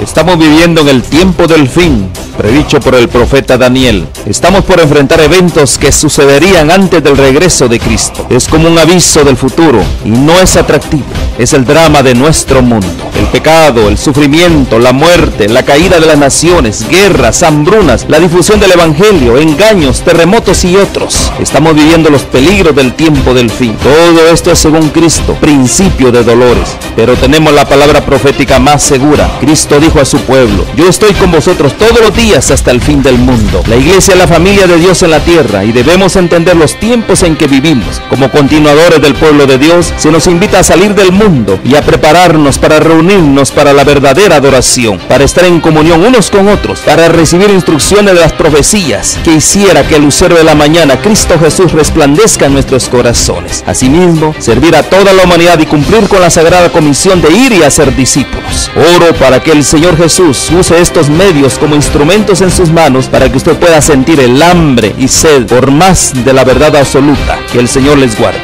Estamos viviendo en el tiempo del fin, predicho por el profeta Daniel. Estamos por enfrentar eventos que sucederían antes del regreso de Cristo. Es como un aviso del futuro y no es atractivo. Es el drama de nuestro mundo. El pecado, el sufrimiento, la muerte, la caída de las naciones, guerras, hambrunas, la difusión del evangelio, engaños, terremotos y otros. Estamos viviendo los peligros del tiempo del fin. Todo esto es según Cristo, principio de dolores. Pero tenemos la palabra profética más segura. Cristo dijo a su pueblo: yo estoy con vosotros todos los días hasta el fin del mundo. La iglesia es la familia de Dios en la tierra y debemos entender los tiempos en que vivimos. Como continuadores del pueblo de Dios, se nos invita a salir del mundo y a prepararnos para reunirnos para la verdadera adoración, para estar en comunión unos con otros, para recibir instrucciones de las profecías que hiciera que el lucero de la mañana, Cristo Jesús, resplandezca en nuestros corazones. Asimismo, servir a toda la humanidad y cumplir con la sagrada comisión de ir y hacer discípulos. Oro para que el Señor Jesús use estos medios como instrumentos en sus manos para que usted pueda sentir el hambre y sed por más de la verdad absoluta. Que el Señor les guarde.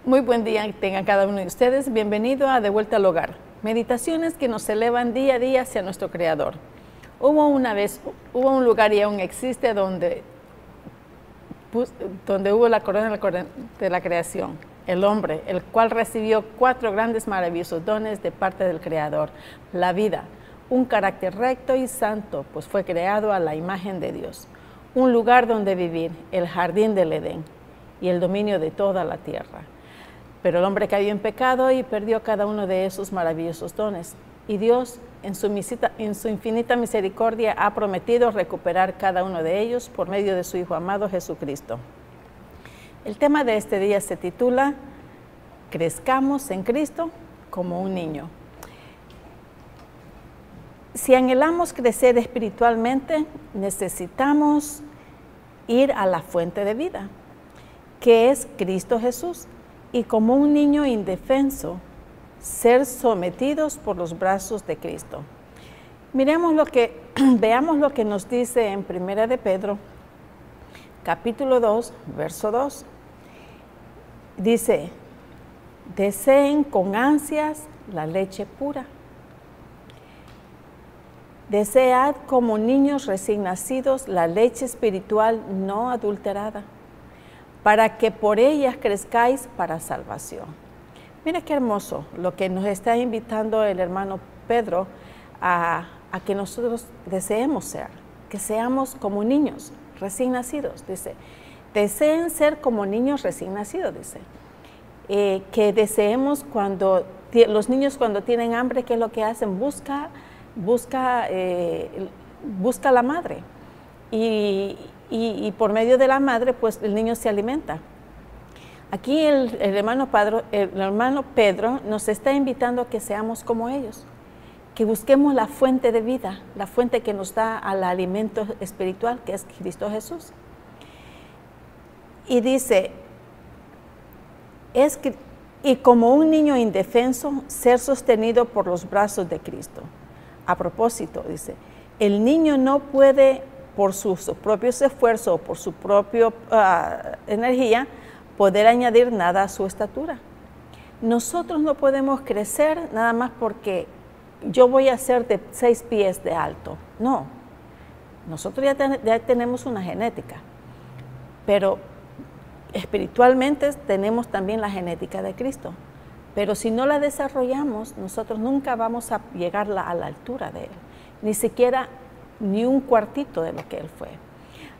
Muy buen día tengan cada uno de ustedes. Bienvenido a De Vuelta al Hogar. Meditaciones que nos elevan día a día hacia nuestro Creador. Hubo un lugar y aún existe donde hubo la corona de la creación, el hombre, el cual recibió 4 grandes maravillosos dones de parte del Creador. La vida, un carácter recto y santo, pues fue creado a la imagen de Dios. Un lugar donde vivir, el jardín del Edén, y el dominio de toda la tierra. Pero el hombre cayó en pecado y perdió cada uno de esos maravillosos dones. Y Dios, en su infinita misericordia, ha prometido recuperar cada uno de ellos por medio de su Hijo amado Jesucristo. El tema de este día se titula Crezcamos en Cristo como un niño. Si anhelamos crecer espiritualmente, necesitamos ir a la fuente de vida, que es Cristo Jesús, y como un niño indefenso, ser sometidos por los brazos de Cristo. Veamos lo que nos dice en 1 de Pedro, capítulo 2, verso 2. Dice: deseen con ansias la leche pura. Desead como niños recién nacidos la leche espiritual no adulterada, para que por ellas crezcáis para salvación. Mira qué hermoso lo que nos está invitando el hermano Pedro a que nosotros deseemos ser, que seamos como niños recién nacidos. Dice, deseen ser como niños recién nacidos, dice. Que deseemos los niños cuando tienen hambre, ¿qué es lo que hacen? Busca la madre. Y por medio de la madre, pues el niño se alimenta. Aquí el hermano Pedro nos está invitando a que seamos como ellos, que busquemos la fuente de vida, la fuente que nos da al alimento espiritual, que es Cristo Jesús. Y dice, y como un niño indefenso, ser sostenido por los brazos de Cristo. A propósito, dice, el niño no puede, por sus propios esfuerzos o por su propia energía, poder añadir nada a su estatura. Nosotros no podemos crecer nada más porque yo voy a ser de 6 pies de alto. No, nosotros ya tenemos una genética, pero espiritualmente tenemos también la genética de Cristo. Pero si no la desarrollamos, nosotros nunca vamos a llegar a la altura de Él, ni siquiera ni un cuartito de lo que Él fue.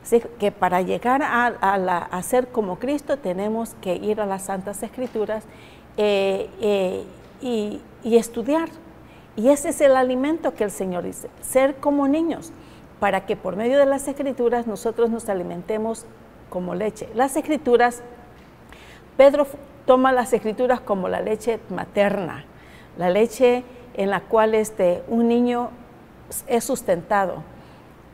Así que para llegar a ser como Cristo tenemos que ir a las Santas Escrituras y estudiar. Y ese es el alimento que el Señor dice, ser como niños, para que por medio de las Escrituras nosotros nos alimentemos como leche. Las Escrituras, Pedro toma las Escrituras como la leche materna, la leche en la cual un niño es sustentado.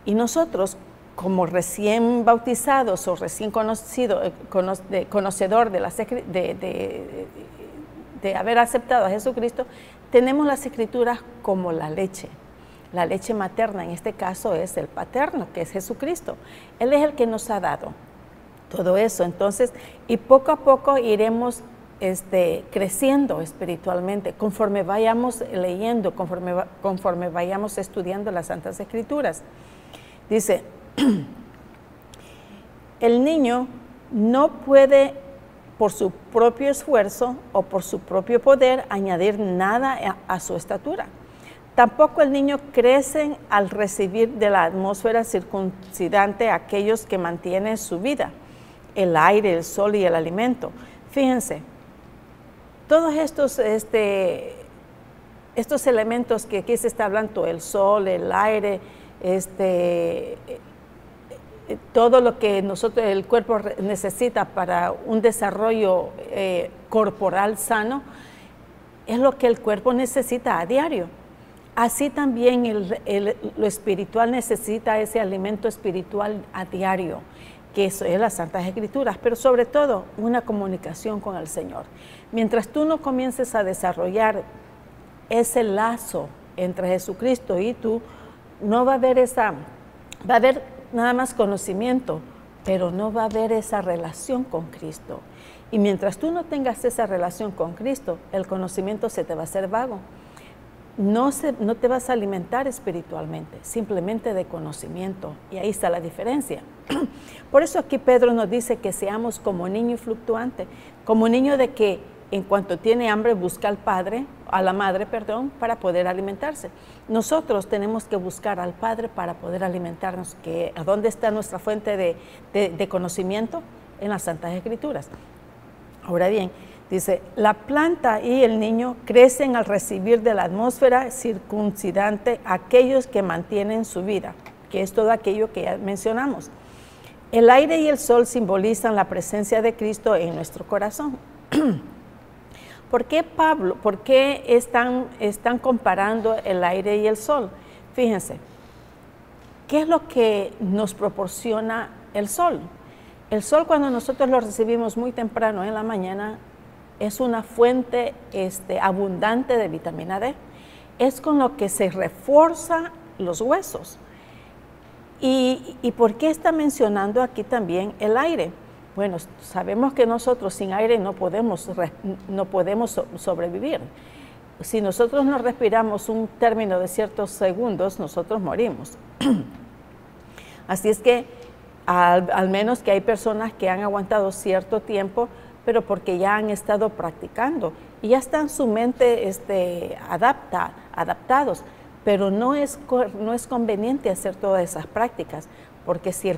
Y nosotros, como recién bautizados o recién conocedor de haber aceptado a Jesucristo, tenemos las Escrituras como la leche materna. En este caso es el paterno, que es Jesucristo. Él es el que nos ha dado todo eso. Entonces, y poco a poco iremos creciendo espiritualmente, conforme vayamos leyendo, conforme vayamos estudiando las Santas Escrituras. Dice, el niño no puede por su propio esfuerzo o por su propio poder añadir nada a su estatura. Tampoco el niño crece al recibir de la atmósfera circuncidante a aquellos que mantienen su vida, el aire, el sol y el alimento. Fíjense, todos estos elementos que aquí se está hablando, el sol, el aire, todo lo que el cuerpo necesita para un desarrollo corporal sano, es lo que el cuerpo necesita a diario. Así también lo espiritual necesita ese alimento espiritual a diario, que eso es las Santas Escrituras, pero sobre todo una comunicación con el Señor. Mientras tú no comiences a desarrollar ese lazo entre Jesucristo y tú, no va a haber va a haber nada más conocimiento, pero no va a haber esa relación con Cristo. Y mientras tú no tengas esa relación con Cristo, el conocimiento se te va a hacer vago. No te vas a alimentar espiritualmente, simplemente de conocimiento. Y ahí está la diferencia. Por eso aquí Pedro nos dice que seamos como niño fluctuante, como niño de que en cuanto tiene hambre busca a la madre, para poder alimentarse. Nosotros tenemos que buscar al Padre para poder alimentarnos. ¿A dónde está nuestra fuente de conocimiento? En las Santas Escrituras. Ahora bien, dice, la planta y el niño crecen al recibir de la atmósfera circuncidante aquellos que mantienen su vida, que es todo aquello que ya mencionamos. El aire y el sol simbolizan la presencia de Cristo en nuestro corazón. ¿Por qué están comparando el aire y el sol? Fíjense, ¿qué es lo que nos proporciona el sol? El sol, cuando nosotros lo recibimos muy temprano en la mañana, es una fuente abundante de vitamina D. Es con lo que se refuerza los huesos. ¿Y por qué está mencionando aquí también el aire? Bueno, sabemos que nosotros sin aire no podemos sobrevivir. Si nosotros no respiramos un término de ciertos segundos, nosotros morimos. Así es que, al menos que hay personas que han aguantado cierto tiempo, pero porque ya han estado practicando y ya están su mente adaptados, pero no es conveniente hacer todas esas prácticas, porque si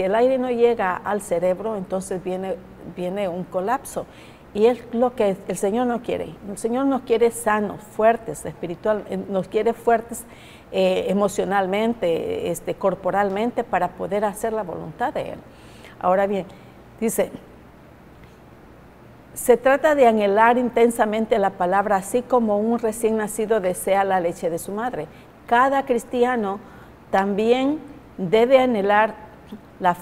el aire no llega al cerebro, entonces viene un colapso, y es lo que el Señor no quiere. El Señor nos quiere sanos, fuertes, nos quiere fuertes emocionalmente, corporalmente, para poder hacer la voluntad de Él. Ahora bien, dice, se trata de anhelar intensamente la palabra, así como un recién nacido desea la leche de su madre. Cada cristiano también debe anhelar la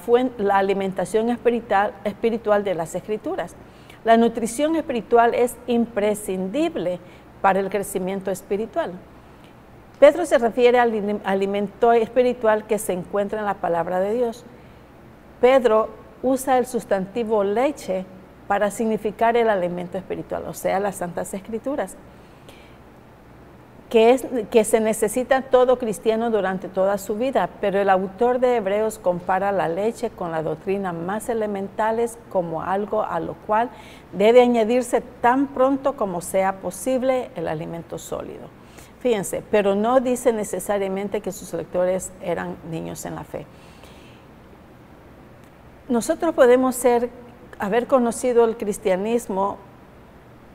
alimentación espiritual de las Escrituras. La nutrición espiritual es imprescindible para el crecimiento espiritual. Pedro se refiere al alimento espiritual que se encuentra en la palabra de Dios. Pedro usa el sustantivo leche para significar el alimento espiritual, o sea, las Santas Escrituras, que se necesita todo cristiano durante toda su vida, pero el autor de Hebreos compara la leche con la doctrina más elementales como algo a lo cual debe añadirse tan pronto como sea posible el alimento sólido. Fíjense, pero no dice necesariamente que sus lectores eran niños en la fe. Nosotros podemos haber conocido el cristianismo,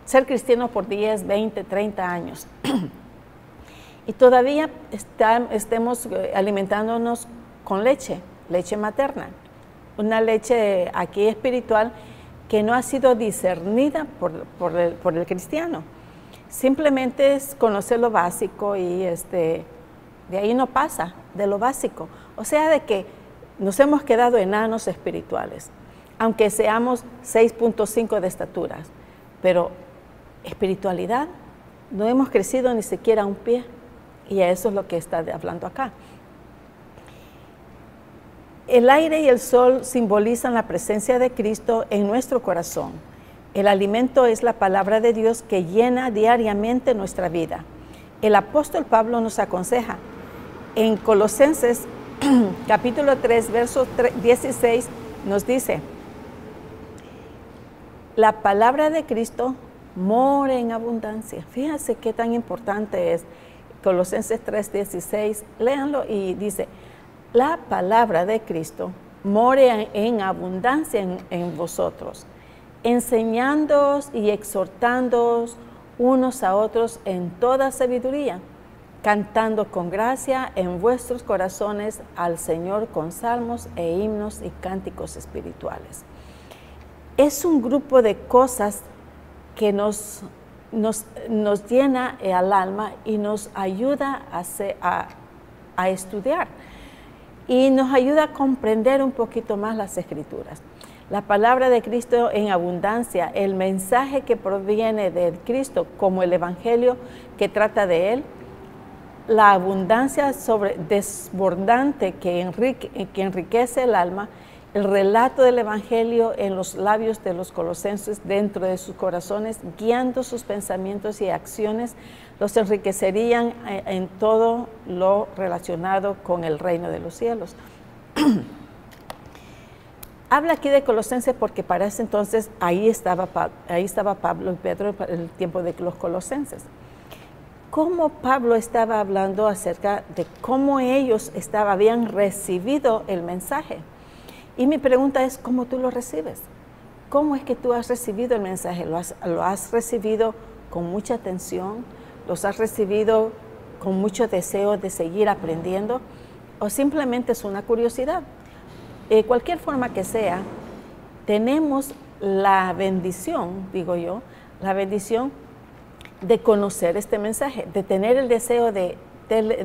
ser cristiano por 10, 20, 30 años y todavía estemos alimentándonos con leche materna, una leche aquí espiritual que no ha sido discernida por el cristiano. Simplemente es conocer lo básico y de ahí no pasa, de lo básico. O sea, de que nos hemos quedado enanos espirituales, aunque seamos 6.5 de estatura, pero espiritualidad, no hemos crecido ni siquiera un pie, y eso es lo que está hablando acá. El aire y el sol simbolizan la presencia de Cristo en nuestro corazón, El alimento es la palabra de Dios que llena diariamente nuestra vida. El apóstol Pablo nos aconseja en Colosenses capítulo 3, verso 16, nos dice: la palabra de Cristo mora en abundancia. Fíjense qué tan importante es. Colosenses 3, 16, léanlo y dice: la palabra de Cristo more en abundancia en vosotros, enseñándoos y exhortándoos unos a otros en toda sabiduría, cantando con gracia en vuestros corazones al Señor con salmos e himnos y cánticos espirituales. Es un grupo de cosas que nos llena al alma y nos ayuda a estudiar y nos ayuda a comprender un poquito más las Escrituras. La palabra de Cristo en abundancia, el mensaje que proviene de Cristo como el Evangelio que trata de Él, la abundancia desbordante que enriquece el alma, el relato del Evangelio en los labios de los colosenses, dentro de sus corazones, guiando sus pensamientos y acciones, los enriquecerían en todo lo relacionado con el reino de los cielos. Habla aquí de Colosenses porque para ese entonces ahí estaba Pablo y Pedro en el tiempo de los colosenses. ¿Cómo Pablo estaba hablando acerca de cómo ellos habían recibido el mensaje? Y mi pregunta es, ¿cómo tú lo recibes? ¿Cómo es que tú has recibido el mensaje? ¿Lo has recibido con mucha atención? ¿Los has recibido con mucho deseo de seguir aprendiendo? ¿O simplemente es una curiosidad? Cualquier forma que sea, tenemos la bendición, digo yo, la bendición de conocer este mensaje, de tener el deseo de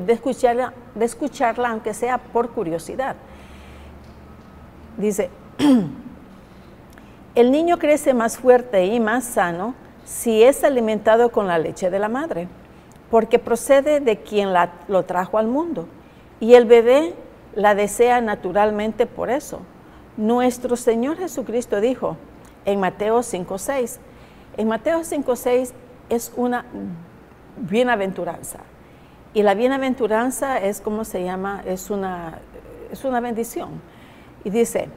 escucharla, aunque sea por curiosidad. Dice, el niño crece más fuerte y más sano si es alimentado con la leche de la madre, porque procede de quien lo trajo al mundo, y el bebé la desea naturalmente por eso. Nuestro Señor Jesucristo dijo en Mateo 5:6, en Mateo 5:6 es una bienaventuranza, y la bienaventuranza es, ¿cómo se llama? Es una bendición, y dice: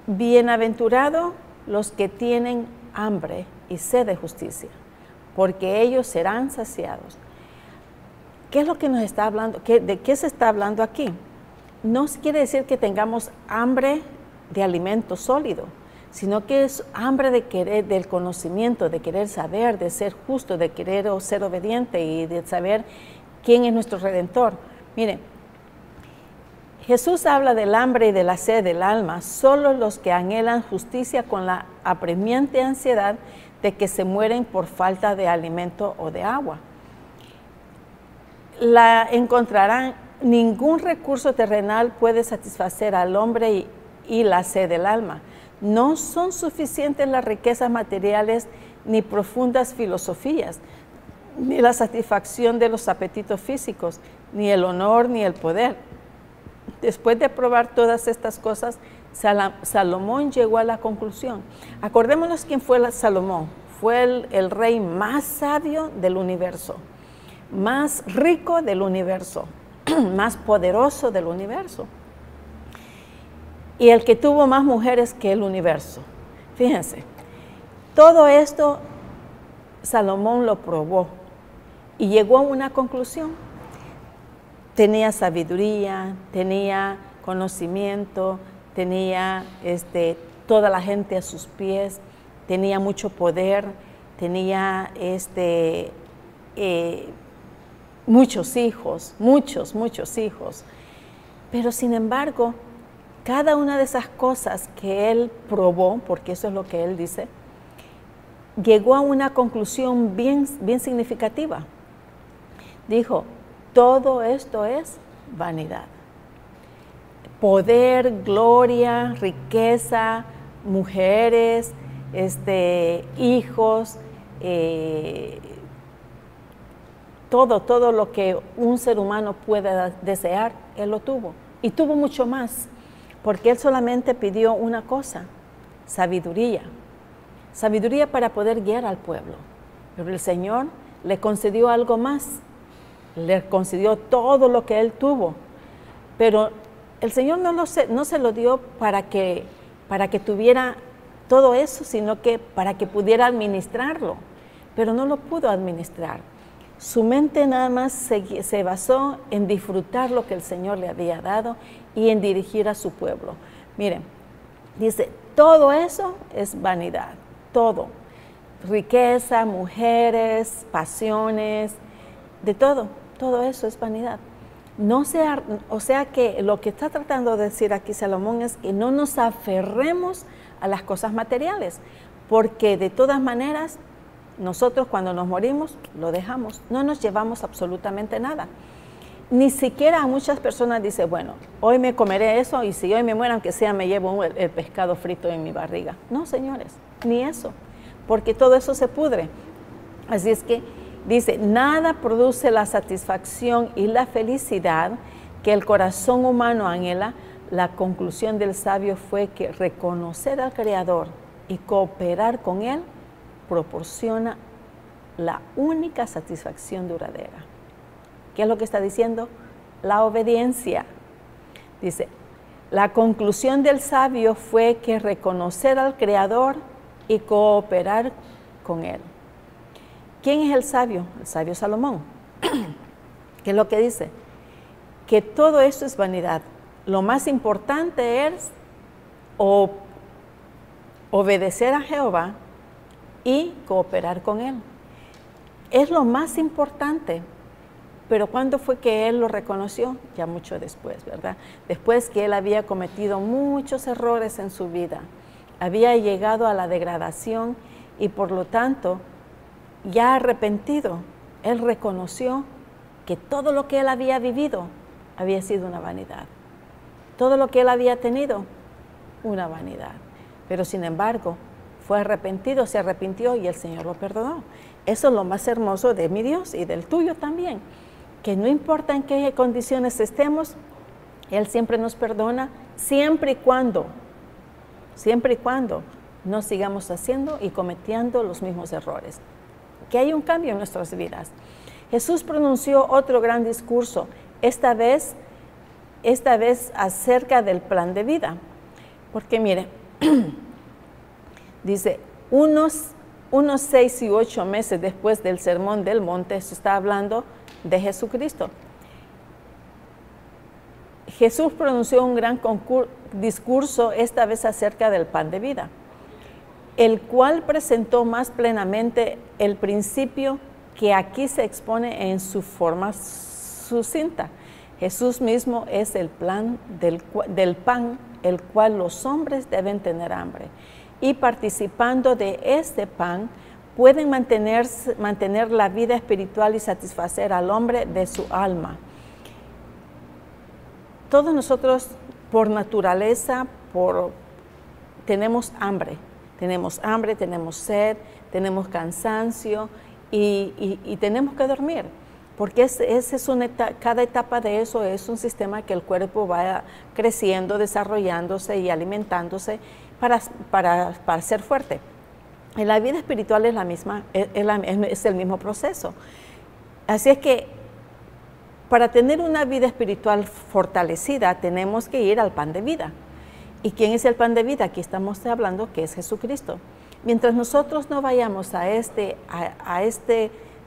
bienaventurados los que tienen hambre y sed de justicia, porque ellos serán saciados. ¿Qué es lo que nos está hablando? ¿De qué se está hablando aquí? No quiere decir que tengamos hambre de alimento sólido, sino que es hambre de querer, del conocimiento, de querer saber, de ser justo, de querer ser obediente y de saber quién es nuestro Redentor. Miren, Jesús habla del hambre y de la sed del alma, solo los que anhelan justicia con la apremiante ansiedad de que se mueren por falta de alimento o de agua. La encontrarán, ningún recurso terrenal puede satisfacer al hombre y la sed del alma. No son suficientes las riquezas materiales ni profundas filosofías, ni la satisfacción de los apetitos físicos, ni el honor ni el poder. Después de probar todas estas cosas, Salomón llegó a la conclusión. Acordémonos quién fue Salomón. Fue el rey más sabio del universo, más rico del universo, más poderoso del universo, y el que tuvo más mujeres que el universo. Fíjense, todo esto Salomón lo probó y llegó a una conclusión. Tenía sabiduría, tenía conocimiento, tenía toda la gente a sus pies, tenía mucho poder, tenía muchos hijos, muchos hijos. Pero sin embargo, cada una de esas cosas que él probó, porque eso es lo que él dice, llegó a una conclusión bien significativa. Dijo: todo esto es vanidad. Poder, gloria, riqueza, mujeres, hijos, todo lo que un ser humano pueda desear, él lo tuvo. Y tuvo mucho más, porque él solamente pidió una cosa: sabiduría. sabiduría para poder guiar al pueblo. Pero el Señor le concedió algo más, le concedió todo lo que él tuvo, pero el Señor no se lo dio para que tuviera todo eso, sino que para que pudiera administrarlo, pero no lo pudo administrar. Su mente nada más se basó en disfrutar lo que el Señor le había dado y en dirigir a su pueblo. Miren, dice, todo eso es vanidad, todo. Riqueza, mujeres, pasiones, de todo eso es vanidad. O sea que lo que está tratando de decir aquí Salomón es que no nos aferremos a las cosas materiales, porque de todas maneras nosotros cuando nos morimos lo dejamos, no nos llevamos absolutamente nada. Ni siquiera a muchas personas dice, bueno, hoy me comeré eso y si hoy me muero, aunque sea me llevo el pescado frito en mi barriga. No, señores, ni eso, porque todo eso se pudre. Así es que dice, nada produce la satisfacción y la felicidad que el corazón humano anhela. La conclusión del sabio fue que reconocer al Creador y cooperar con Él proporciona la única satisfacción duradera. ¿Qué es lo que está diciendo? La obediencia. Dice, la conclusión del sabio fue que reconocer al Creador y cooperar con Él. ¿Quién es el sabio? El sabio Salomón. ¿Qué es lo que dice? Que todo esto es vanidad. Lo más importante es obedecer a Jehová y cooperar con Él. Es lo más importante. Pero ¿cuándo fue que él lo reconoció? Ya mucho después, ¿verdad? Después que él había cometido muchos errores en su vida, había llegado a la degradación y por lo tanto, ya arrepentido, él reconoció que todo lo que él había vivido había sido una vanidad. Todo lo que él había tenido, una vanidad. Pero sin embargo, fue arrepentido, se arrepintió y el Señor lo perdonó. Eso es lo más hermoso de mi Dios y del tuyo también. Que no importa en qué condiciones estemos, Él siempre nos perdona, siempre y cuando no sigamos haciendo y cometiendo los mismos errores. Que hay un cambio en nuestras vidas. Jesús pronunció otro gran discurso, esta vez acerca del plan de vida. Porque mire, dice, unos 6 y 8 meses después del Sermón del Monte, se está hablando de Jesucristo. Jesús pronunció un gran discurso, esta vez acerca del pan de vida, el cual presentó más plenamente el principio que aquí se expone en su forma sucinta. Jesús mismo es el plan del pan, el cual los hombres deben tener hambre. Y participando de este pan, pueden mantener la vida espiritual y satisfacer al hombre de su alma. Todos nosotros, por naturaleza, tenemos hambre, tenemos sed, tenemos cansancio y tenemos que dormir, porque cada etapa de eso es un sistema que el cuerpo va creciendo, desarrollándose y alimentándose para ser fuerte. En la vida espiritual es la misma, es el mismo proceso. Así es que para tener una vida espiritual fortalecida tenemos que ir al pan de vida. ¿Y quién es el pan de vida? Aquí estamos hablando que es Jesucristo. Mientras nosotros no vayamos a este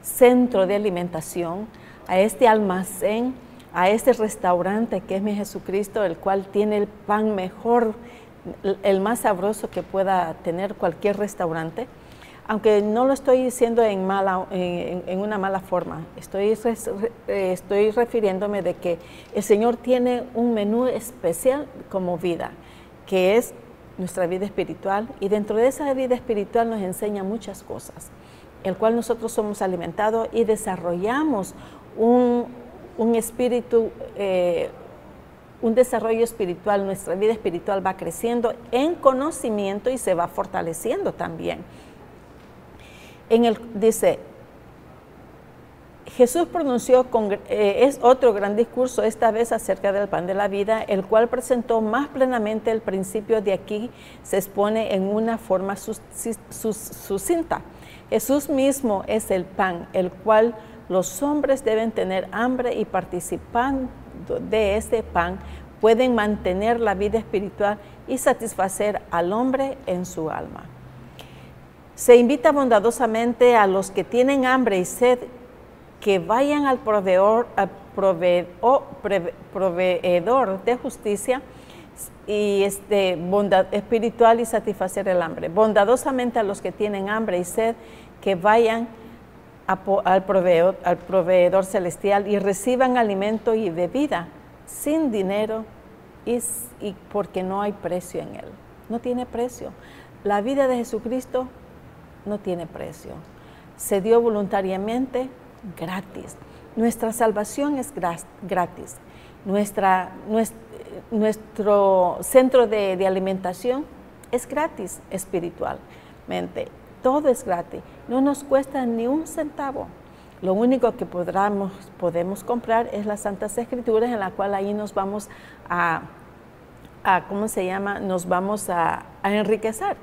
centro de alimentación, a este almacén, a este restaurante que es mi Jesucristo, el cual tiene el pan mejor, el más sabroso que pueda tener cualquier restaurante, aunque no lo estoy diciendo en una mala forma, estoy refiriéndome de que el Señor tiene un menú especial como vida, que es nuestra vida espiritual, y dentro de esa vida espiritual nos enseña muchas cosas, el cual nosotros somos alimentados y desarrollamos un espíritu, un desarrollo espiritual. Nuestra vida espiritual va creciendo en conocimiento y se va fortaleciendo también. Dice, Jesús pronunció es otro gran discurso, esta vez acerca del pan de la vida, el cual presentó más plenamente el principio de aquí, se expone en una forma sucinta. Jesús mismo es el pan, el cual los hombres deben tener hambre y participando de este pan pueden mantener la vida espiritual y satisfacer al hombre en su alma. Se invita bondadosamente a los que tienen hambre y sed que vayan al proveedor de justicia y bondad espiritual y satisfacer el hambre. Bondadosamente a los que tienen hambre y sed que vayan al proveedor celestial y reciban alimento y bebida sin dinero y porque no hay precio en él. No tiene precio. La vida de Jesucristo no tiene precio. Se dio voluntariamente, gratis. Nuestra salvación es gratis. Nuestro centro de alimentación es gratis espiritualmente. Todo es gratis. No nos cuesta ni un centavo. Lo único que podemos comprar es las Santas Escrituras, en la cual ahí nos vamos nos vamos a enriquecer.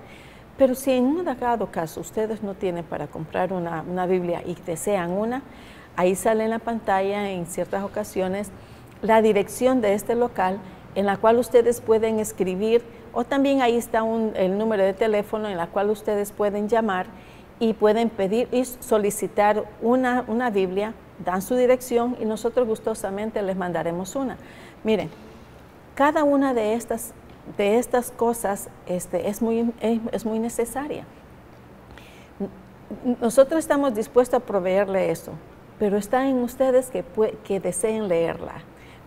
Pero si en un dado caso ustedes no tienen para comprar una Biblia y desean una, ahí sale en la pantalla en ciertas ocasiones la dirección de este local en la cual ustedes pueden escribir, o también ahí está el número de teléfono en la cual ustedes pueden llamar y pueden pedir y solicitar una Biblia, dan su dirección y nosotros gustosamente les mandaremos una. Miren, cada una de estas cosas es muy necesaria. Nosotros estamos dispuestos a proveerle eso, pero está en ustedes que deseen leerla.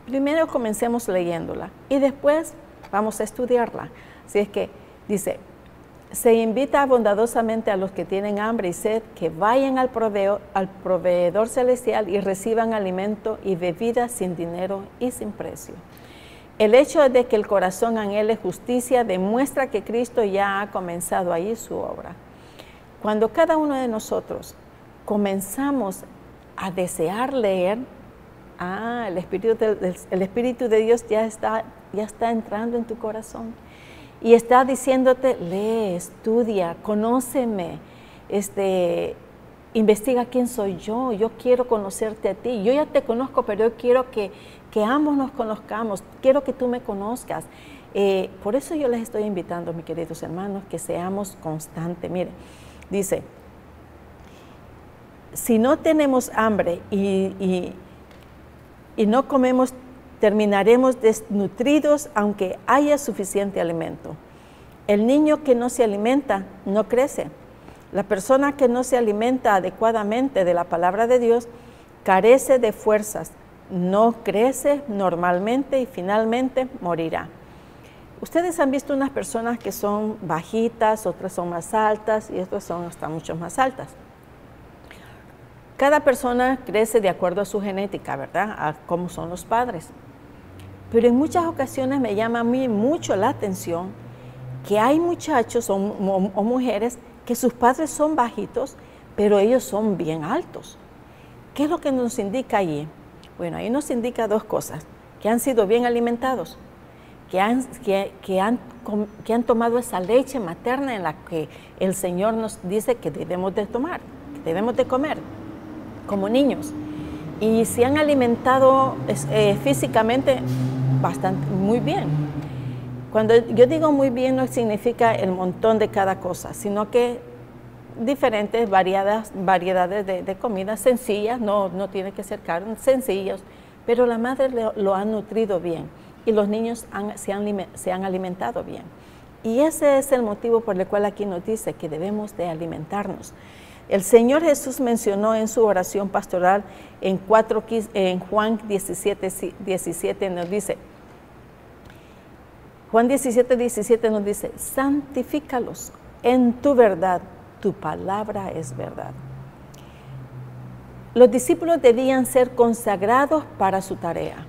Primero comencemos leyéndola y después vamos a estudiarla. Así es que dice, se invita bondadosamente a los que tienen hambre y sed que vayan al proveedor celestial y reciban alimento y bebida sin dinero y sin precio. El hecho de que el corazón anhele justicia demuestra que Cristo ya ha comenzado ahí su obra. Cuando cada uno de nosotros comenzamos a desear leer, el Espíritu de Dios ya está entrando en tu corazón y está diciéndote, lee, estudia, conóceme, investiga quién soy yo quiero conocerte a ti, yo ya te conozco, pero yo quiero que ambos nos conozcamos, quiero que tú me conozcas. Por eso yo les estoy invitando, mis queridos hermanos, que seamos constantes. Mire, dice, si no tenemos hambre y no comemos, terminaremos desnutridos aunque haya suficiente alimento. El niño que no se alimenta no crece. La persona que no se alimenta adecuadamente de la palabra de Dios carece de fuerzas, no crece normalmente y finalmente morirá. Ustedes han visto unas personas que son bajitas, otras son más altas y otras son hasta mucho más altas. Cada persona crece de acuerdo a su genética, ¿verdad? A cómo son los padres. Pero en muchas ocasiones me llama a mí mucho la atención que hay muchachos o mujeres que sus padres son bajitos, pero ellos son bien altos. ¿Qué es lo que nos indica allí? Bueno, ahí nos indica dos cosas: que han sido bien alimentados, que han tomado esa leche materna en la que el Señor nos dice que debemos de tomar, que debemos de comer como niños, y se han alimentado físicamente muy bien. Cuando yo digo muy bien, no significa el montón de cada cosa, sino que diferentes variedades de comidas sencillas, no tiene que ser caro, sencillos, pero la madre lo ha nutrido bien y los niños se han alimentado bien. Y ese es el motivo por el cual aquí nos dice que debemos de alimentarnos. El Señor Jesús mencionó en su oración pastoral en Juan 17 nos dice, Juan 17 nos dice, santifícalos en tu verdad, tu palabra es verdad. Los discípulos debían ser consagrados para su tarea.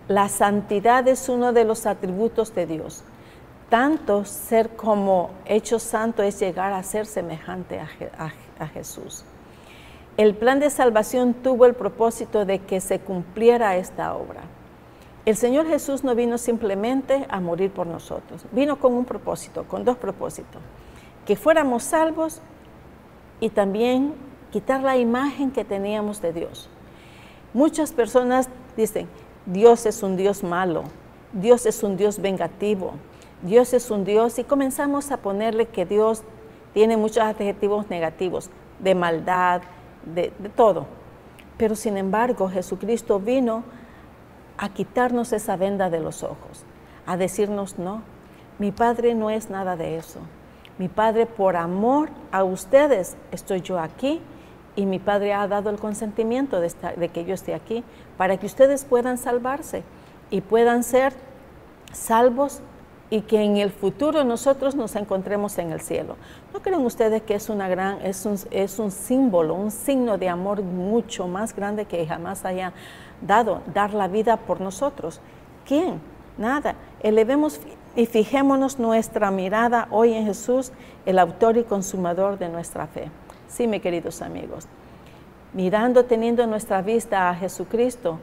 La santidad es uno de los atributos de Dios. Tanto ser como hecho santo es llegar a ser semejante a Jesús. El plan de salvación tuvo el propósito de que se cumpliera esta obra. El Señor Jesús no vino simplemente a morir por nosotros, vino con un propósito, con dos propósitos, que fuéramos salvos y también quitar la imagen que teníamos de Dios. Muchas personas dicen, Dios es un Dios malo, Dios es un Dios vengativo, Dios es un Dios, y comenzamos a ponerle que Dios tiene muchos adjetivos negativos, de maldad, de todo. Pero sin embargo, Jesucristo vino a quitarnos esa venda de los ojos, a decirnos, no, mi Padre no es nada de eso. Mi Padre, por amor a ustedes, estoy yo aquí, y mi Padre ha dado el consentimiento de que yo esté aquí, para que ustedes puedan salvarse y puedan ser salvos, y que en el futuro nosotros nos encontremos en el cielo. ¿No creen ustedes que es un símbolo, un signo de amor mucho más grande que jamás haya dado, dar la vida por nosotros? ¿Quién? Nada. Elevemos y fijémonos nuestra mirada hoy en Jesús, el autor y consumador de nuestra fe. Sí, mis queridos amigos, teniendo nuestra vista a Jesucristo,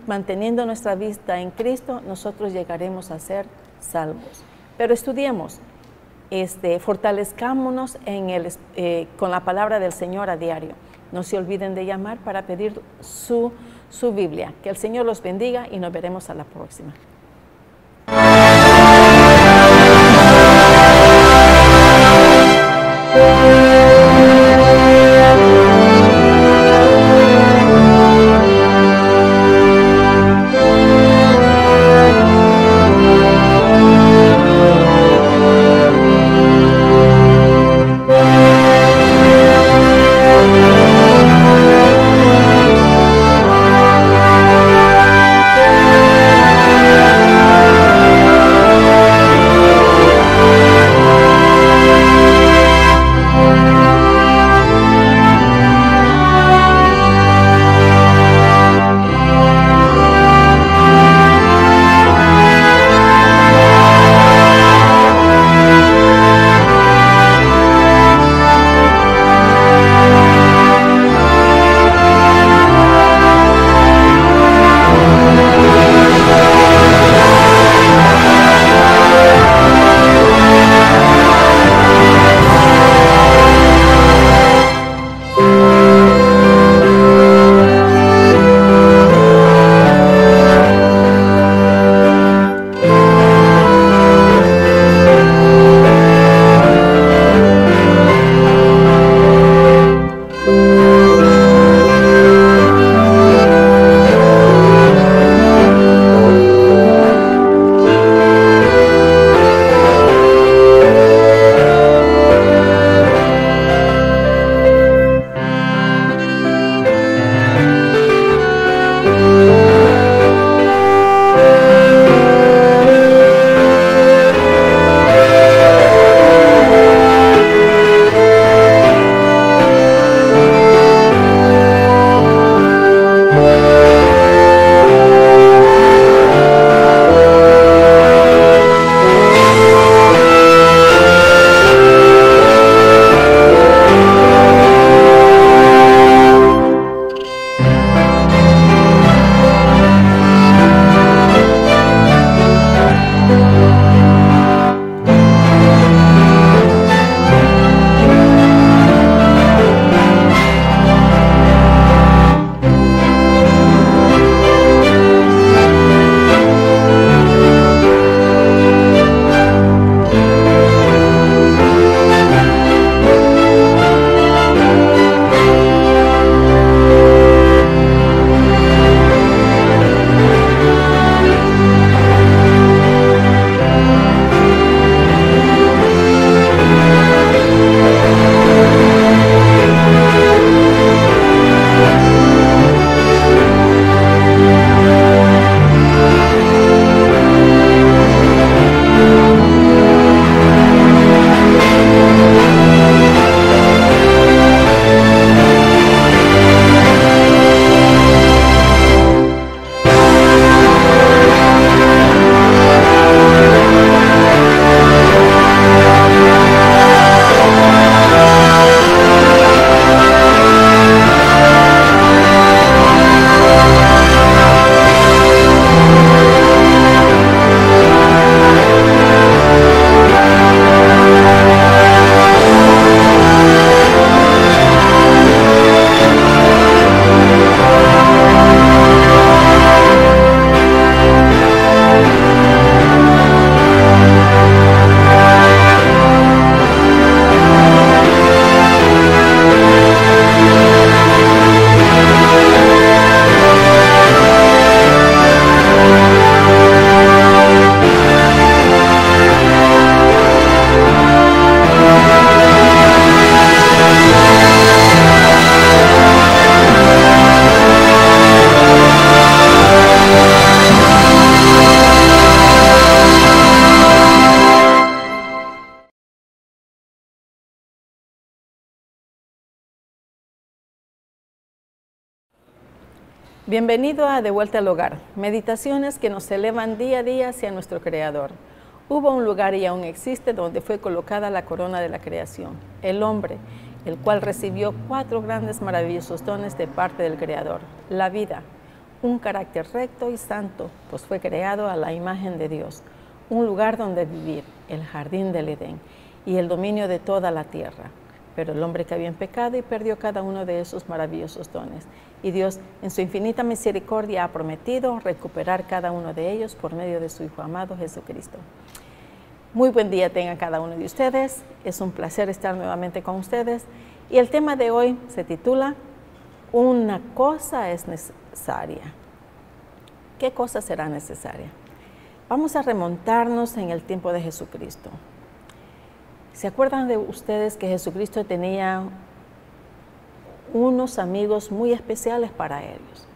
manteniendo nuestra vista en Cristo, nosotros llegaremos a ser salvos. Pero estudiemos, fortalezcámonos con la palabra del Señor a diario. No se olviden de llamar para pedir su Biblia. Que el Señor los bendiga y nos veremos a la próxima. Bienvenido a De Vuelta al Hogar, meditaciones que nos elevan día a día hacia nuestro Creador. Hubo un lugar y aún existe donde fue colocada la corona de la creación, el hombre, el cual recibió 4 grandes maravillosos dones de parte del Creador. La vida, un carácter recto y santo, pues fue creado a la imagen de Dios. Un lugar donde vivir, el jardín del Edén, y el dominio de toda la tierra. Pero el hombre cayó en pecado y perdió cada uno de esos maravillosos dones. Y Dios, en su infinita misericordia, ha prometido recuperar cada uno de ellos por medio de su Hijo amado Jesucristo. Muy buen día tenga cada uno de ustedes. Es un placer estar nuevamente con ustedes. Y el tema de hoy se titula Una cosa es necesaria. ¿Qué cosa será necesaria? Vamos a remontarnos en el tiempo de Jesucristo. ¿Se acuerdan de ustedes que Jesucristo tenía unos amigos muy especiales para ellos?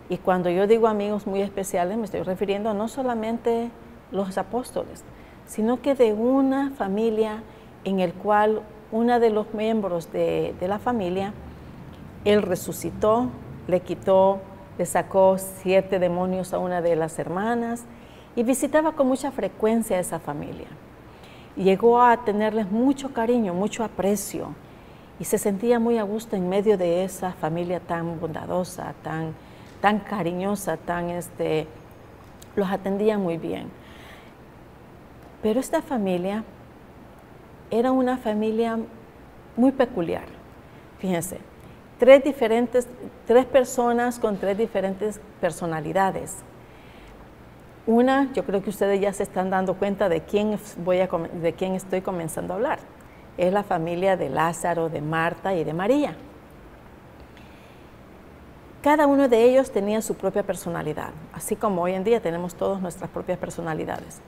Y cuando yo digo amigos muy especiales, me estoy refiriendo no solamente los apóstoles, sino que de una familia en el cual uno de los miembros de la familia, él resucitó, le sacó 7 demonios a una de las hermanas y visitaba con mucha frecuencia a esa familia. Llegó a tenerles mucho cariño, mucho aprecio y se sentía muy a gusto en medio de esa familia tan bondadosa, tan cariñosa, los atendía muy bien. Pero esta familia era una familia muy peculiar. Fíjense, 3 personas con 3 diferentes personalidades. Una, yo creo que ustedes ya se están dando cuenta de quién estoy comenzando a hablar. Es la familia de Lázaro, de Marta y de María. Cada uno de ellos tenía su propia personalidad, así como hoy en día tenemos todos nuestras propias personalidades.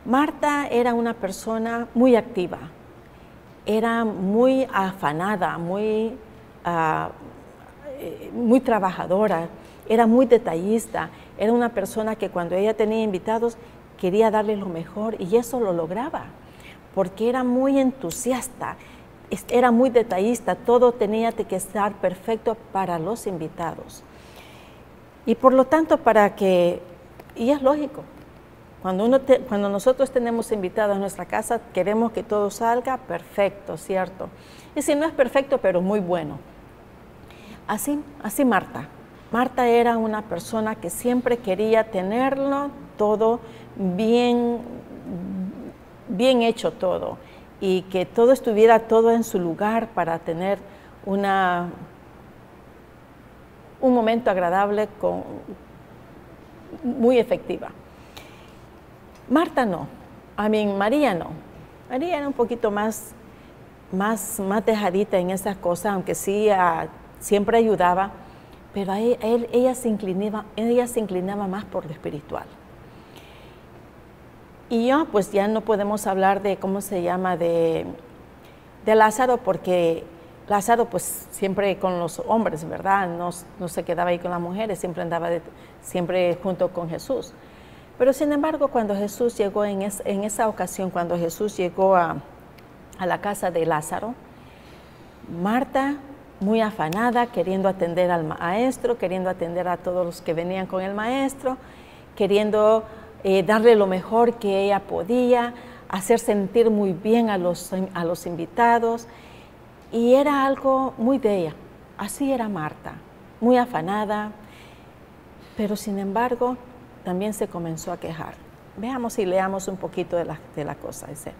Marta era una persona muy activa, era muy afanada, muy trabajadora, era muy detallista, era una persona que cuando ella tenía invitados quería darles lo mejor y eso lo lograba, porque era muy entusiasta, era muy detallista, todo tenía que estar perfecto para los invitados. Y por lo tanto, y es lógico, cuando nosotros tenemos invitados a nuestra casa, queremos que todo salga perfecto, ¿cierto? Y si no es perfecto, pero muy bueno. Así Marta. Marta era una persona que siempre quería tenerlo todo bien hecho todo y que todo estuviera todo en su lugar para tener un momento agradable muy efectiva. Marta no, María no. María era un poquito más dejadita en esas cosas, aunque sí siempre ayudaba, pero ella se inclinaba más por lo espiritual. Y pues ya no podemos hablar de, de Lázaro, porque Lázaro pues siempre con los hombres, ¿verdad? No se quedaba ahí con las mujeres, siempre andaba siempre junto con Jesús. Pero sin embargo, cuando Jesús llegó en esa ocasión, cuando Jesús llegó a la casa de Lázaro, Marta, muy afanada, queriendo atender al maestro, queriendo atender a todos los que venían con el maestro, queriendo darle lo mejor que ella podía, hacer sentir muy bien a los invitados, y era algo muy de ella. Así era Marta, muy afanada, pero sin embargo también se comenzó a quejar. Veamos y leamos un poquito de la cosa. Dice: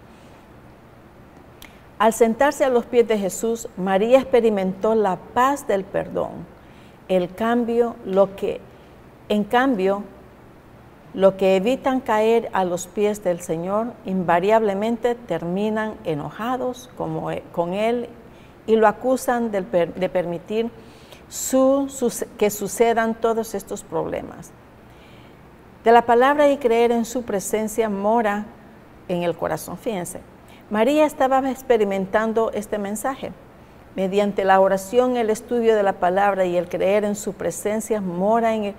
al sentarse a los pies de Jesús, María experimentó la paz del perdón. En cambio, lo que evitan caer a los pies del Señor, invariablemente terminan enojados con Él y lo acusan de permitir que sucedan todos estos problemas. De la palabra y creer en su presencia mora en el corazón. Fíjense, María estaba experimentando este mensaje. Mediante la oración, el estudio de la palabra y el creer en su presencia mora en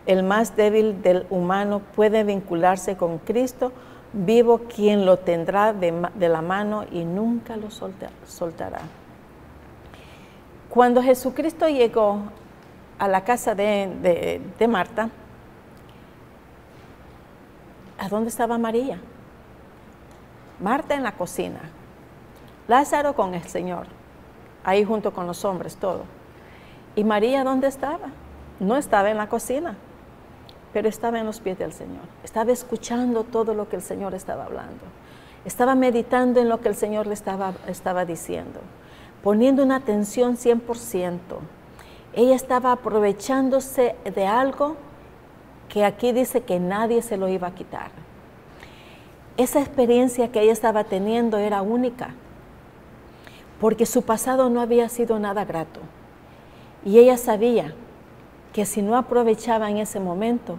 el más débil del humano, puede vincularse con Cristo vivo, quien lo tendrá de la mano y nunca lo soltará. Cuando Jesucristo llegó a la casa de Marta, ¿a dónde estaba María? Marta en la cocina, Lázaro con el Señor, ahí junto con los hombres, todo. ¿Y María dónde estaba? No estaba en la cocina, pero estaba en los pies del Señor. Estaba escuchando todo lo que el Señor estaba hablando. Estaba meditando en lo que el Señor le estaba diciendo, poniendo una atención 100%. Ella estaba aprovechándose de algo que aquí dice que nadie se lo iba a quitar. Esa experiencia que ella estaba teniendo era única, porque su pasado no había sido nada grato. Y ella sabía que si no aprovechaba en ese momento,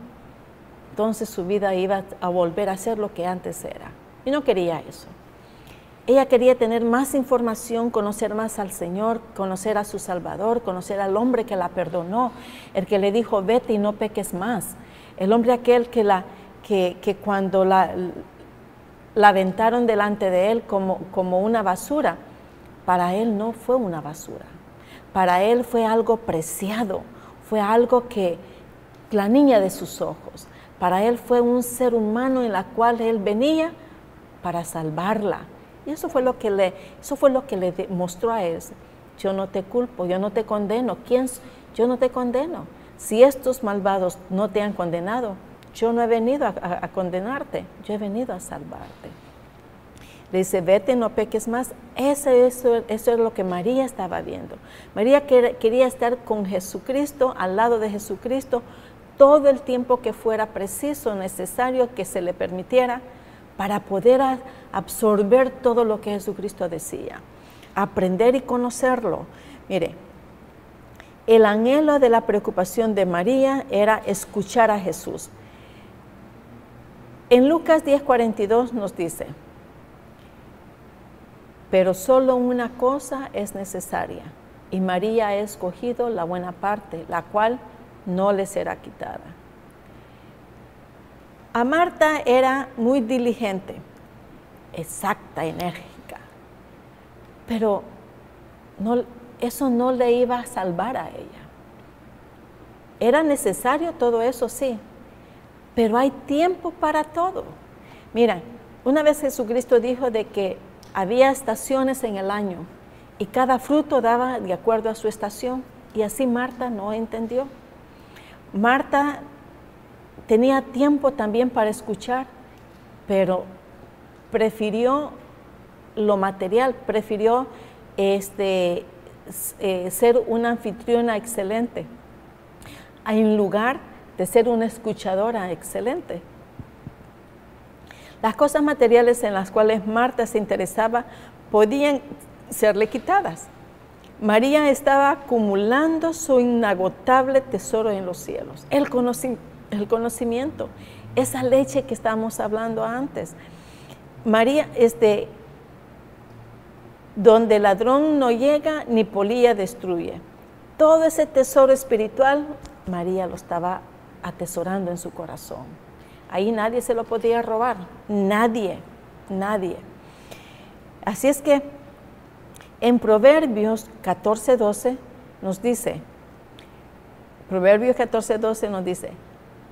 entonces su vida iba a volver a ser lo que antes era. Y no quería eso. Ella quería tener más información, conocer más al Señor, conocer a su Salvador, conocer al hombre que la perdonó, el que le dijo, vete y no peques más. El hombre aquel que cuando la aventaron delante de él como una basura, para él no fue una basura. Para él fue algo preciado, fue algo que la niña de sus ojos. Para él fue un ser humano en la cual él venía para salvarla. Y eso fue lo que le demostró a él. Yo no te culpo, yo no te condeno. Yo no te condeno. Si estos malvados no te han condenado, yo no he venido a condenarte, yo he venido a salvarte. Le dice, vete, no peques más. Eso es lo que María estaba viendo. María quería estar con Jesucristo, al lado de Jesucristo, todo el tiempo que fuera preciso, necesario, que se le permitiera, para poder absorber todo lo que Jesucristo decía, aprender y conocerlo. Mire, el anhelo de la preocupación de María era escuchar a Jesús. En Lucas 10:42 nos dice, pero solo una cosa es necesaria, y María ha escogido la buena parte, la cual no le será quitada. A Marta era muy diligente, exacta, enérgica, pero eso no le iba a salvar a ella. Era necesario todo eso, sí, pero hay tiempo para todo. Mira, una vez Jesucristo dijo de que había estaciones en el año y cada fruto daba de acuerdo a su estación, y así Marta no entendió. Marta tenía tiempo también para escuchar, pero prefirió lo material, prefirió ser una anfitriona excelente, en lugar de ser una escuchadora excelente. Las cosas materiales en las cuales Marta se interesaba podían serle quitadas. María estaba acumulando su inagotable tesoro en los cielos, el conocimiento, esa leche que estábamos hablando antes. María, donde ladrón no llega ni polilla destruye. Todo ese tesoro espiritual, María lo estaba atesorando en su corazón. Ahí nadie se lo podía robar, nadie. Así es que en Proverbios 14:12 nos dice,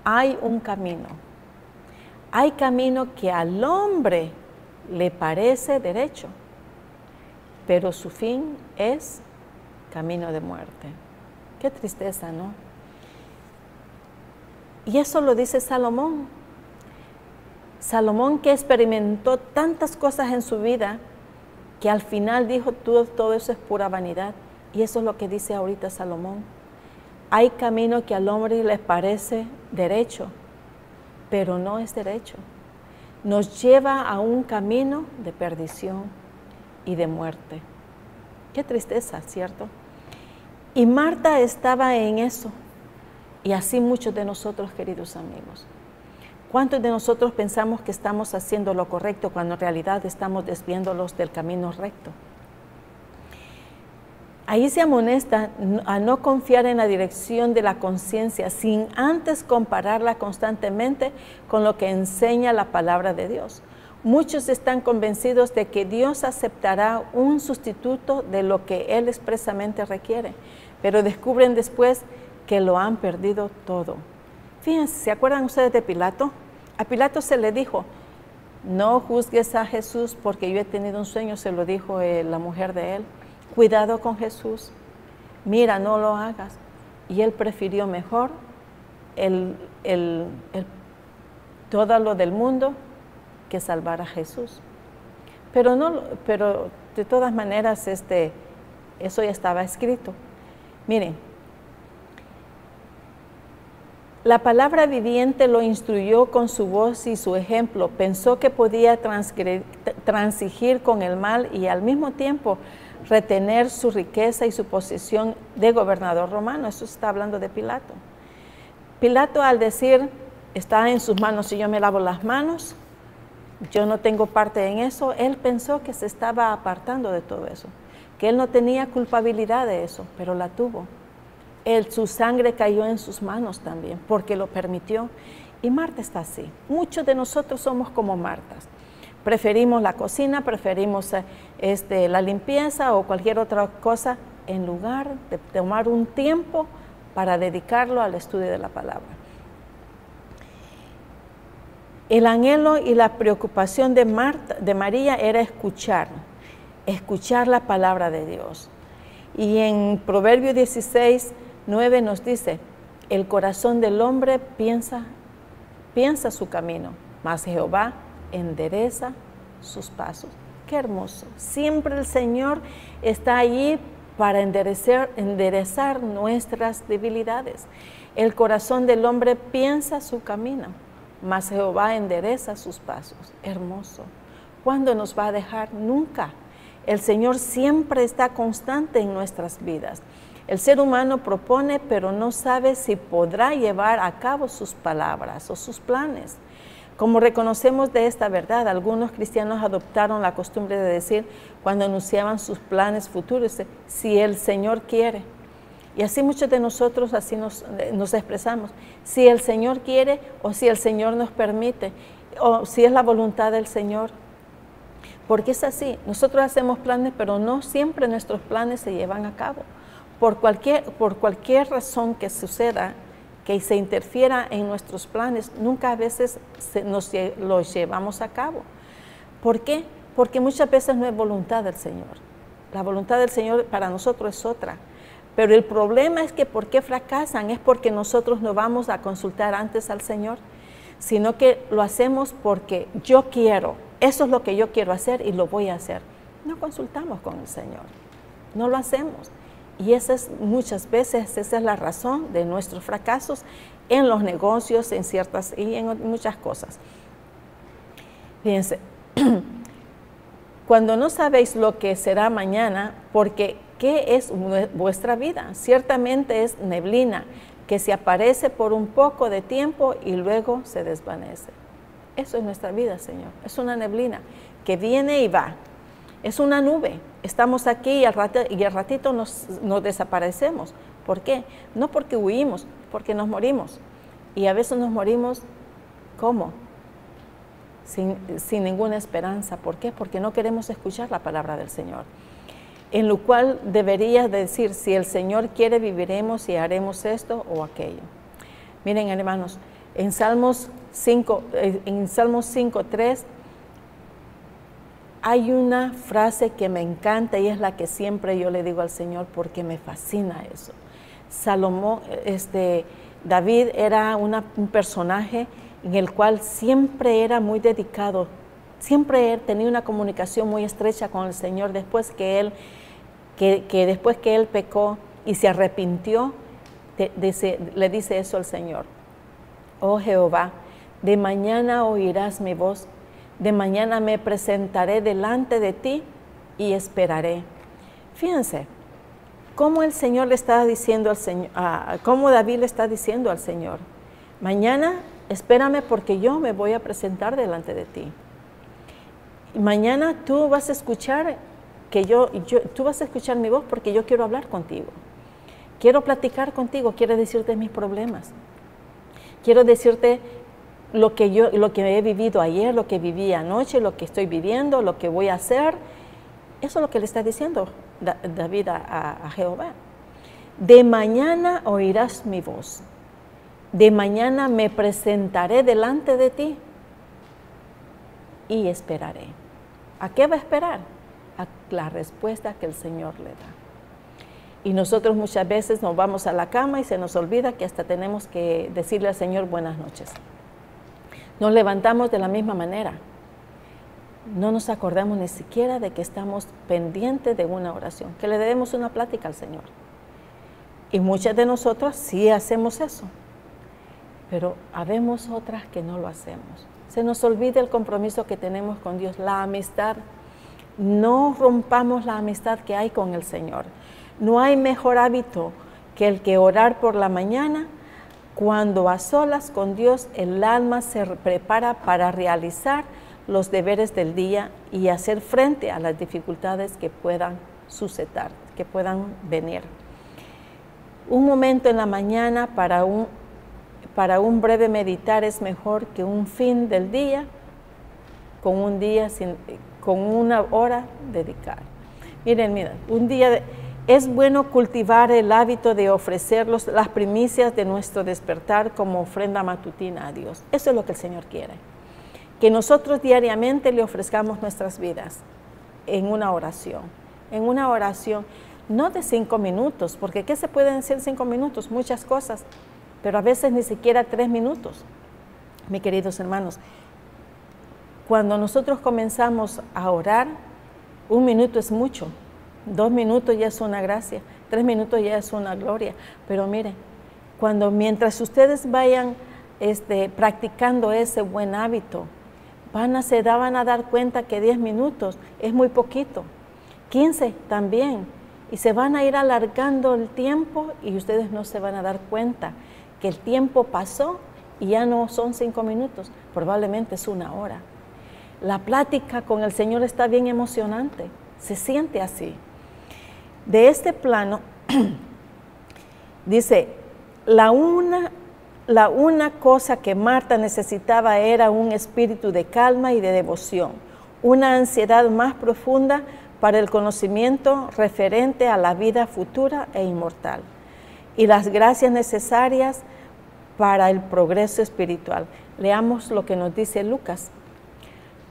hay un camino. Hay camino que al hombre le parece derecho, pero su fin es camino de muerte. Qué tristeza, ¿no? Y eso lo dice Salomón. Salomón, que experimentó tantas cosas en su vida, que al final dijo, todo eso es pura vanidad. Y eso es lo que dice ahorita Salomón. Hay camino que al hombre le parece derecho, pero no es derecho. Nos lleva a un camino de perdición y de muerte. Qué tristeza, ¿cierto? Y Marta estaba en eso, y así muchos de nosotros, queridos amigos. ¿Cuántos de nosotros pensamos que estamos haciendo lo correcto cuando en realidad estamos desviándolos del camino recto? Ahí se amonesta a no confiar en la dirección de la conciencia sin antes compararla constantemente con lo que enseña la palabra de Dios. Muchos están convencidos de que Dios aceptará un sustituto de lo que Él expresamente requiere, pero descubren después que lo han perdido todo. Fíjense, ¿se acuerdan ustedes de Pilato? A Pilato se le dijo, no juzgues a Jesús porque yo he tenido un sueño, se lo dijo la mujer de él. Cuidado con Jesús, mira, no lo hagas. Y él prefirió mejor todo lo del mundo que salvar a Jesús. Pero de todas maneras, eso ya estaba escrito. Miren, la palabra viviente lo instruyó con su voz y su ejemplo. Pensó que podía transigir con el mal y al mismo tiempo retener su riqueza y su posición de gobernador romano. Eso está hablando de Pilato. Pilato, al decir, está en sus manos, si yo me lavo las manos, yo no tengo parte en eso, él pensó que se estaba apartando de todo eso, que él no tenía culpabilidad de eso, pero la tuvo. Su sangre cayó en sus manos también, porque lo permitió. Y Marta está así. Muchos de nosotros somos como Martas. Preferimos la cocina, preferimos la limpieza o cualquier otra cosa, en lugar de tomar un tiempo para dedicarlo al estudio de la palabra. El anhelo y la preocupación de María era escuchar la palabra de Dios. Y en Proverbios 16:9 nos dice, el corazón del hombre piensa su camino, mas Jehová endereza sus pasos. Qué hermoso. Siempre el Señor está allí para enderezar nuestras debilidades. El corazón del hombre piensa su camino, mas Jehová endereza sus pasos. Hermoso. ¿Cuándo nos va a dejar? Nunca. El Señor siempre está constante en nuestras vidas. El ser humano propone, pero no sabe si podrá llevar a cabo sus palabras o sus planes. Como reconocemos de esta verdad, algunos cristianos adoptaron la costumbre de decir, cuando anunciaban sus planes futuros, si el Señor quiere. Y así muchos de nosotros así nos expresamos, si el Señor quiere o si el Señor nos permite, o si es la voluntad del Señor. Porque es así, nosotros hacemos planes, pero no siempre nuestros planes se llevan a cabo. Por cualquier razón que suceda, que se interfiera en nuestros planes, nunca a veces los llevamos a cabo. ¿Por qué? Porque muchas veces no es voluntad del Señor. La voluntad del Señor para nosotros es otra. Pero el problema es que ¿por qué fracasan? Es porque nosotros no vamos a consultar antes al Señor, sino que lo hacemos porque yo quiero, eso es lo que yo quiero hacer y lo voy a hacer. No consultamos con el Señor, no lo hacemos. Y muchas veces esa es la razón de nuestros fracasos en los negocios, y en muchas cosas. Fíjense, cuando no sabéis lo que será mañana, porque ¿qué es vuestra vida? Ciertamente es neblina que se aparece por un poco de tiempo y luego se desvanece. Eso es nuestra vida, Señor. Es una neblina que viene y va. Es una nube. Estamos aquí y al ratito nos desaparecemos. ¿Por qué? No porque huimos, porque nos morimos. Y a veces nos morimos, ¿cómo? Sin ninguna esperanza. ¿Por qué? Porque no queremos escuchar la palabra del Señor. En lo cual deberías decir, si el Señor quiere, viviremos y haremos esto o aquello. Miren, hermanos, en Salmos 5:3 hay una frase que me encanta y es la que siempre yo le digo al Señor porque me fascina eso. David era un personaje en el cual siempre era muy dedicado, siempre tenía una comunicación muy estrecha con el Señor después que él pecó y se arrepintió, le dice eso al Señor. Oh Jehová, de mañana oirás mi voz, de mañana me presentaré delante de ti y esperaré. Fíjense, cómo el Señor le está diciendo al Señor, cómo David le está diciendo al Señor, mañana espérame porque yo me voy a presentar delante de ti. Mañana tú vas a escuchar tú vas a escuchar mi voz porque yo quiero hablar contigo. Quiero platicar contigo, quiero decirte mis problemas. Quiero decirte lo que he vivido ayer, lo que viví anoche, lo que estoy viviendo, lo que voy a hacer. Eso es lo que le está diciendo David a Jehová. De mañana oirás mi voz. De mañana me presentaré delante de ti y esperaré. ¿A qué va a esperar? A la respuesta que el Señor le da. Y nosotros muchas veces nos vamos a la cama y se nos olvida que hasta tenemos que decirle al Señor buenas noches. Nos levantamos de la misma manera. No nos acordamos ni siquiera de que estamos pendientes de una oración, que le demos una plática al Señor. Y muchas de nosotros sí hacemos eso, pero habemos otras que no lo hacemos. Se nos olvida el compromiso que tenemos con Dios, la amistad. No rompamos la amistad que hay con el Señor. No hay mejor hábito que el que orar por la mañana, cuando a solas con Dios el alma se prepara para realizar los deberes del día y hacer frente a las dificultades que puedan suceder, que puedan venir. Un momento en la mañana para un breve meditar es mejor que un fin del día con una hora dedicar. Miren, es bueno cultivar el hábito de ofrecer las primicias de nuestro despertar como ofrenda matutina a Dios. Eso es lo que el Señor quiere. Que nosotros diariamente le ofrezcamos nuestras vidas en una oración. En una oración, no de 5 minutos, porque ¿qué se pueden decir en 5 minutos? Muchas cosas, pero a veces ni siquiera 3 minutos. Mis queridos hermanos, cuando nosotros comenzamos a orar, 1 minuto es mucho. 2 minutos ya es una gracia, 3 minutos ya es una gloria. Pero miren, mientras ustedes vayan practicando ese buen hábito, se van a dar cuenta que 10 minutos es muy poquito, 15 también, y se van a ir alargando el tiempo y ustedes no se van a dar cuenta que el tiempo pasó y ya no son 5 minutos, probablemente es 1 hora. La plática con el Señor está bien emocionante, se siente así. De este plano, dice, la una cosa que Marta necesitaba era un espíritu de calma y de devoción, una ansiedad más profunda para el conocimiento referente a la vida futura e inmortal, y las gracias necesarias para el progreso espiritual. Leamos lo que nos dice Lucas.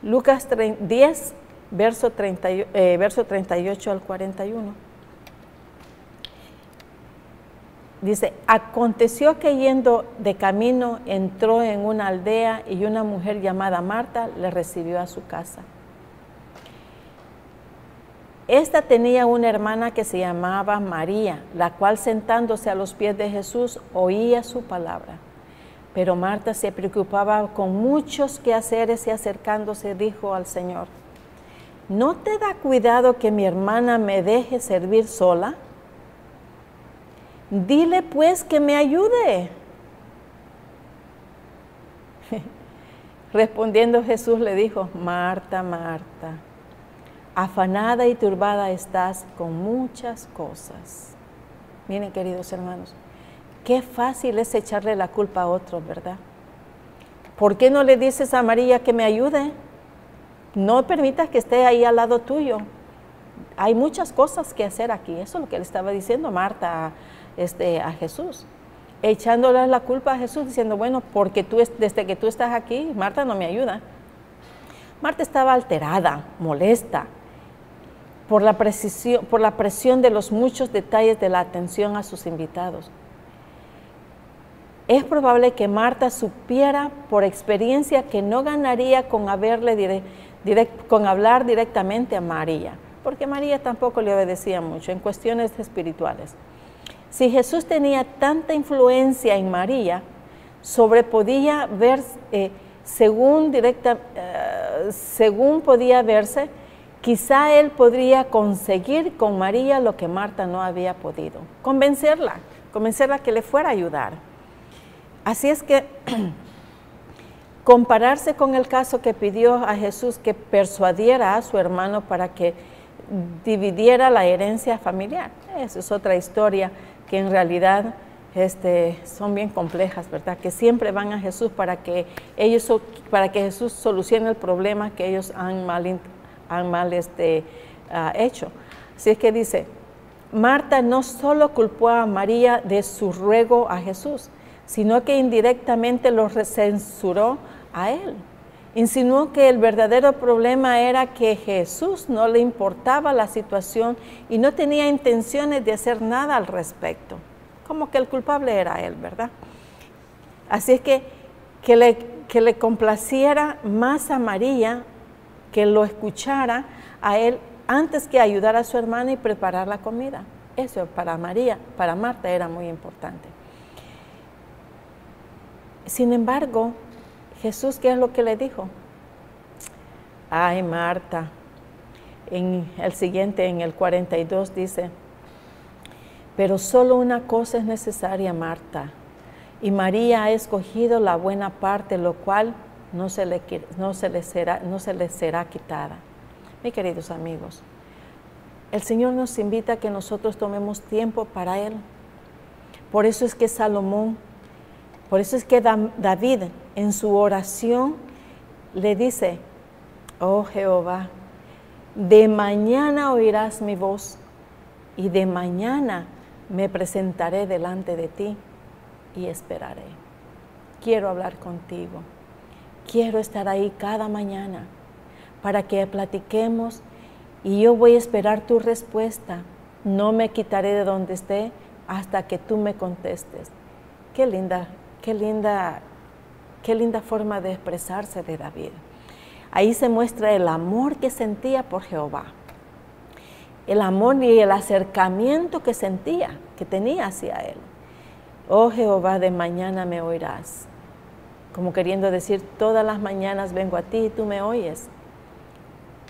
Lucas 10, verso 38 al 41. Dice, aconteció que yendo de camino entró en una aldea y una mujer llamada Marta le recibió a su casa. Esta tenía una hermana que se llamaba María, la cual sentándose a los pies de Jesús oía su palabra. Pero Marta se preocupaba con muchos quehaceres y acercándose dijo al Señor, ¿no te da cuidado que mi hermana me deje servir sola? Dile pues que me ayude. Respondiendo Jesús le dijo, Marta, Marta, afanada y turbada estás con muchas cosas. Miren, queridos hermanos, qué fácil es echarle la culpa a otros, ¿verdad? ¿Por qué no le dices a María que me ayude? No permitas que esté ahí al lado tuyo. Hay muchas cosas que hacer aquí. Eso es lo que le estaba diciendo Marta a Jesús, echándole la culpa a Jesús, diciendo, bueno, porque desde que tú estás aquí, Marta no me ayuda. Marta estaba alterada, molesta, por la presión de los muchos detalles de la atención a sus invitados. Es probable que Marta supiera por experiencia que no ganaría con hablar directamente a María, porque María tampoco le obedecía mucho en cuestiones espirituales. Si Jesús tenía tanta influencia en María, podía ver, según podía verse, quizá él podría conseguir con María lo que Marta no había podido, convencerla que le fuera a ayudar. Así es que compararse con el caso que pidió a Jesús que persuadiera a su hermano para que dividiera la herencia familiar. Esa es otra historia que en realidad son bien complejas, ¿verdad? Que siempre van a Jesús para que Jesús solucione el problema que ellos han mal hecho. Así es que dice, Marta no solo culpó a María de su ruego a Jesús, sino que indirectamente lo censuró a él. Insinuó que el verdadero problema era que Jesús no le importaba la situación y no tenía intenciones de hacer nada al respecto. Como que el culpable era él, ¿verdad? Así es que le complaciera más a María, que lo escuchara a él antes que ayudar a su hermana y preparar la comida. Eso para María, para Marta era muy importante. Sin embargo, Jesús, ¿qué es lo que le dijo? Ay, Marta. En el siguiente, en el 42, dice, pero solo una cosa es necesaria, Marta, y María ha escogido la buena parte, lo cual no se le será quitada. Mis queridos amigos, el Señor nos invita a que nosotros tomemos tiempo para Él. Por eso es que Salomón, por eso es que David en su oración le dice, oh Jehová, de mañana oirás mi voz y de mañana me presentaré delante de ti y esperaré. Quiero hablar contigo. Quiero estar ahí cada mañana para que platiquemos y yo voy a esperar tu respuesta. No me quitaré de donde esté hasta que tú me contestes. Qué linda forma de expresarse de David. Ahí se muestra el amor que sentía por Jehová, el amor y el acercamiento que sentía, que tenía hacia él. Oh Jehová, de mañana me oirás. Como queriendo decir, todas las mañanas vengo a ti y tú me oyes,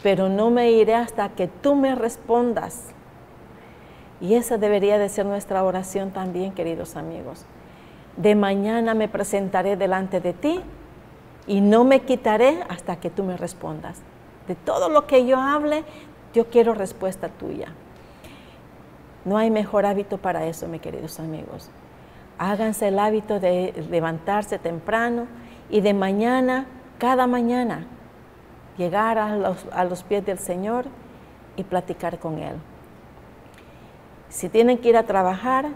pero no me iré hasta que tú me respondas. Y esa debería de ser nuestra oración también, queridos amigos. De mañana me presentaré delante de ti y no me quitaré hasta que tú me respondas. De todo lo que yo hable, yo quiero respuesta tuya. No hay mejor hábito para eso, mis queridos amigos. Háganse el hábito de levantarse temprano y de mañana, cada mañana, llegar a los pies del Señor y platicar con Él. Si tienen que ir a trabajar,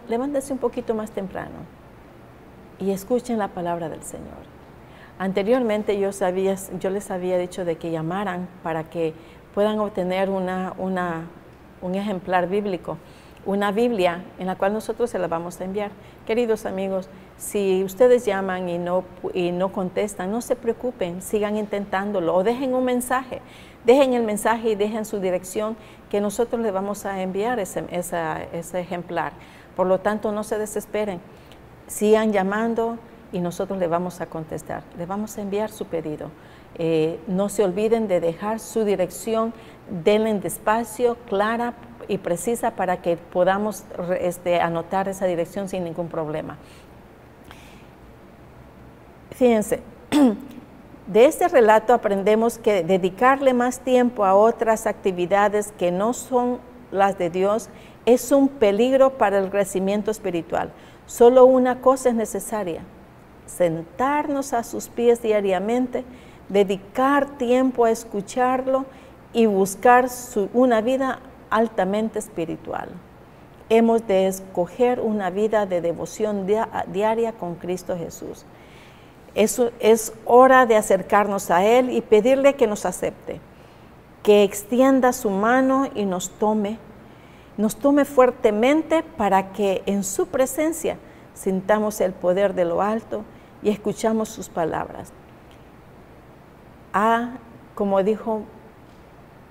levántense un poquito más temprano y escuchen la palabra del Señor. Anteriormente yo les había dicho de que llamaran para que puedan obtener un ejemplar bíblico, una Biblia en la cual nosotros se la vamos a enviar. Queridos amigos, si ustedes llaman y no contestan, no se preocupen, sigan intentándolo o dejen un mensaje. Dejen el mensaje y dejen su dirección que nosotros les vamos a enviar ese ejemplar. Por lo tanto, no se desesperen. Sigan llamando y nosotros le vamos a contestar. Le vamos a enviar su pedido. No se olviden de dejar su dirección, denle despacio, clara y precisa para que podamos anotar esa dirección sin ningún problema. Fíjense, de este relato aprendemos que dedicarle más tiempo a otras actividades que no son las de Dios es un peligro para el crecimiento espiritual. Solo una cosa es necesaria: sentarnos a sus pies diariamente, dedicar tiempo a escucharlo y buscar una vida altamente espiritual. Hemos de escoger una vida de devoción diaria con Cristo Jesús. Es hora de acercarnos a Él y pedirle que nos acepte, que extienda su mano y nos tome fuertemente para que en su presencia sintamos el poder de lo alto y escuchamos sus palabras. Como dijo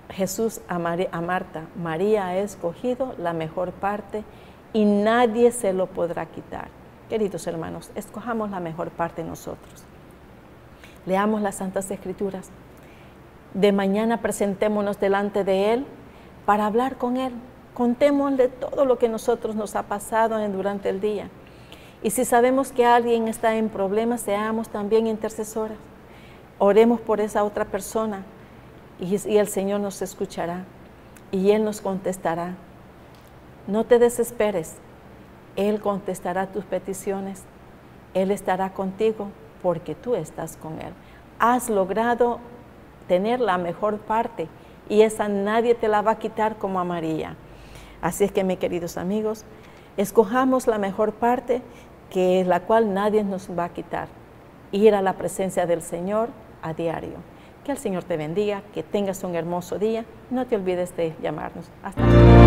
Jesús a Marta, María ha escogido la mejor parte y nadie se lo podrá quitar. Queridos hermanos, escojamos la mejor parte nosotros. Leamos las Santas Escrituras. De mañana presentémonos delante de Él para hablar con Él. Contémosle todo lo que nosotros nos ha pasado durante el día. Y si sabemos que alguien está en problemas, seamos también intercesoras. Oremos por esa otra persona y el Señor nos escuchará y Él nos contestará. No te desesperes. Él contestará tus peticiones. Él estará contigo porque tú estás con Él. Has logrado tener la mejor parte y esa nadie te la va a quitar como a María. Así es que, mis queridos amigos, escojamos la mejor parte, que es la cual nadie nos va a quitar. Ir a la presencia del Señor a diario. Que el Señor te bendiga, que tengas un hermoso día. No te olvides de llamarnos. Hasta luego.